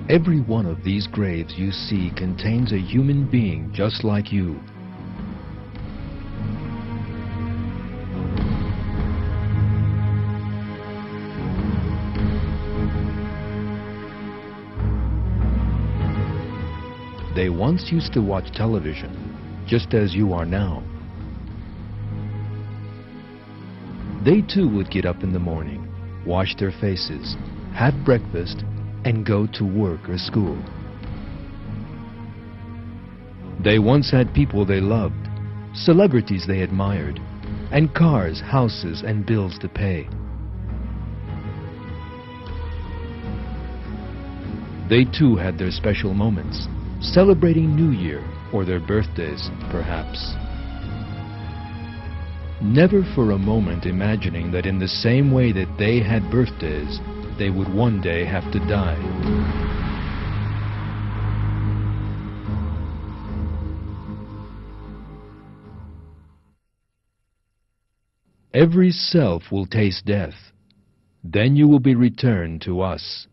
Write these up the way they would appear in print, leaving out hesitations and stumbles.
Every one of these graves you see contains a human being just like you. They once used to watch television, just as you are now. They too would get up in the morning, wash their faces, have breakfast, and go to work or school. They once had people they loved, celebrities they admired, and cars, houses, and bills to pay. They too had their special moments, celebrating New Year or their birthdays, perhaps. Never for a moment imagining that in the same way that they had birthdays, they would one day have to die. Every self will taste death. Then you will be returned to us.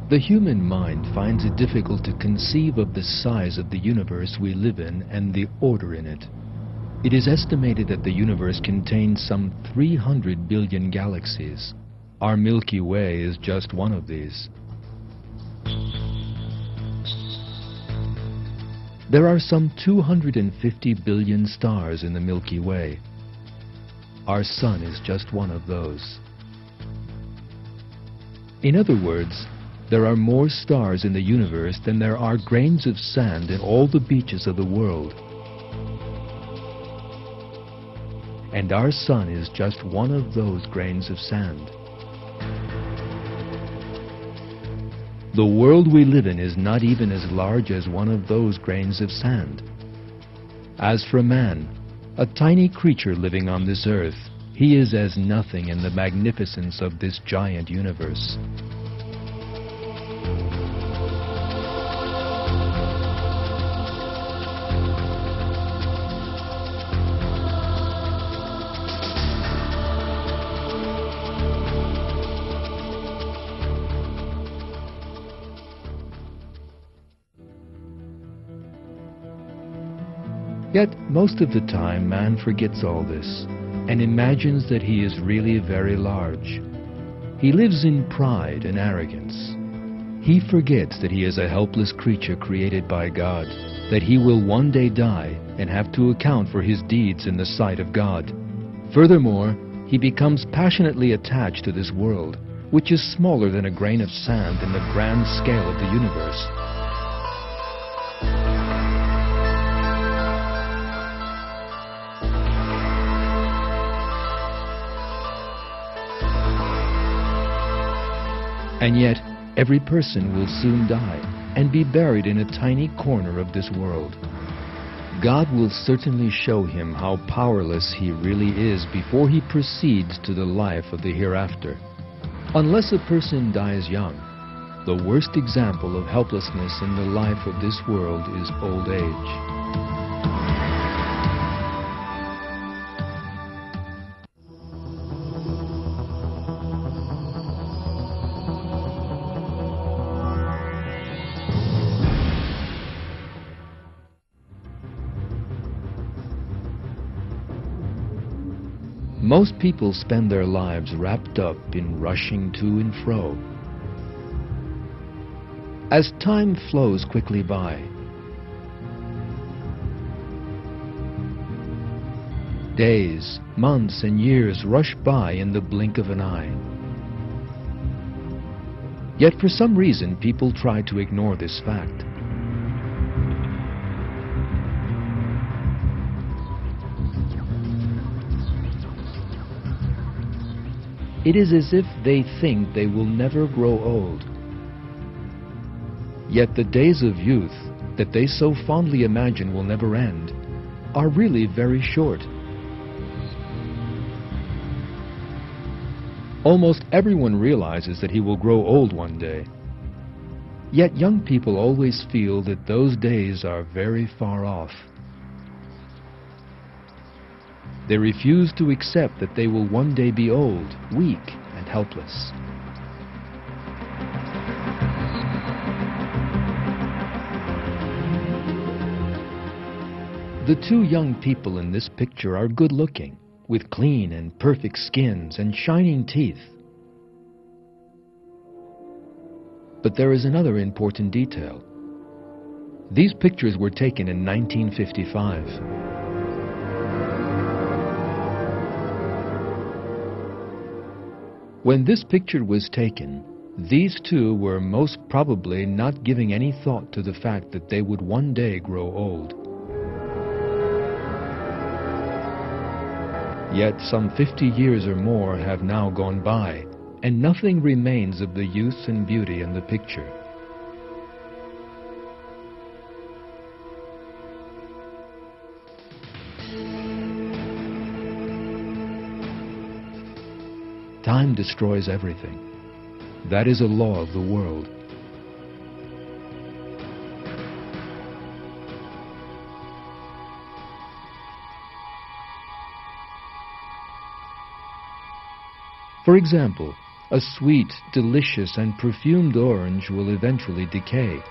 The human mind finds it difficult to conceive of the size of the universe we live in and the order in it. It is estimated that the universe contains some 300 billion galaxies. Our Milky Way is just one of these. There are some 250 billion stars in the Milky Way. Our Sun is just one of those. In other words, there are more stars in the universe than there are grains of sand in all the beaches of the world. And our Sun is just one of those grains of sand. The world we live in is not even as large as one of those grains of sand. As for man, a tiny creature living on this earth, he is as nothing in the magnificence of this giant universe. Yet, most of the time, man forgets all this and imagines that he is really very large. He lives in pride and arrogance. He forgets that he is a helpless creature created by God, that he will one day die and have to account for his deeds in the sight of God. Furthermore, he becomes passionately attached to this world, which is smaller than a grain of sand in the grand scale of the universe. And yet, Every person will soon die and be buried in a tiny corner of this world. God will certainly show him how powerless he really is before he proceeds to the life of the hereafter. Unless a person dies young, the worst example of helplessness in the life of this world is old age. Most people spend their lives wrapped up in rushing to and fro. As time flows quickly by, days, months, and years rush by in the blink of an eye. Yet for some reason, people try to ignore this fact. It is as if they think they will never grow old. Yet the days of youth that they so fondly imagine will never end are really very short. Almost everyone realizes that he will grow old one day. Yet young people always feel that those days are very far off. They refuse to accept that they will one day be old, weak, and helpless. The two young people in this picture are good-looking, with clean and perfect skins and shining teeth. But there is another important detail. These pictures were taken in 1955. When this picture was taken, these two were most probably not giving any thought to the fact that they would one day grow old. Yet some 50 years or more have now gone by, and nothing remains of the youth and beauty in the picture. Time destroys everything. That is a law of the world. For example, a sweet, delicious, and perfumed orange will eventually decay.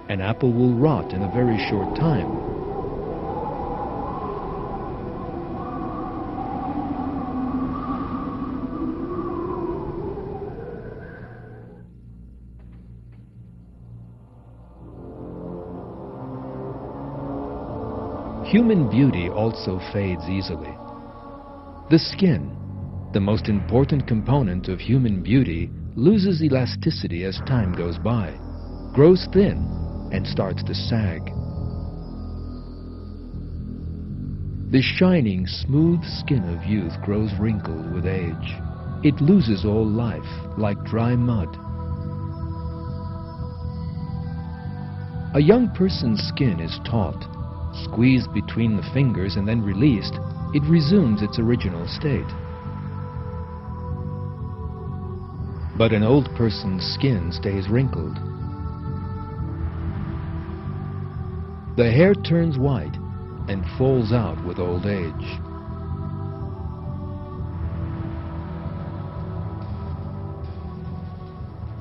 An apple will rot in a very short time. Human beauty also fades easily. The skin, the most important component of human beauty, loses elasticity as time goes by, grows thin, and starts to sag. The shining, smooth skin of youth grows wrinkled with age. It loses all life, like dry mud. A young person's skin is taut. Squeezed between the fingers and then released, it resumes its original state. But an old person's skin stays wrinkled. The hair turns white and falls out with old age.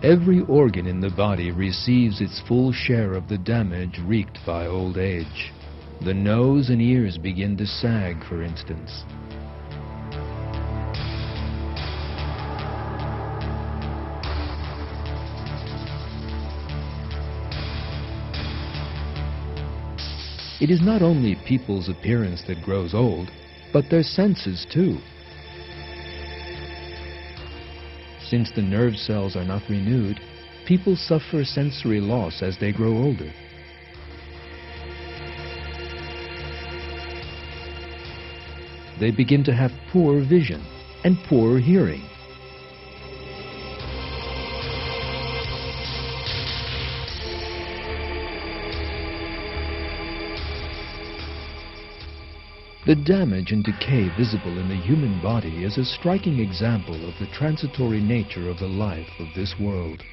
Every organ in the body receives its full share of the damage wreaked by old age. The nose and ears begin to sag, for instance. It is not only people's appearance that grows old, but their senses too. Since the nerve cells are not renewed, people suffer sensory loss as they grow older. they begin to have poor vision and poor hearing. The damage and decay visible in the human body is a striking example of the transitory nature of the life of this world.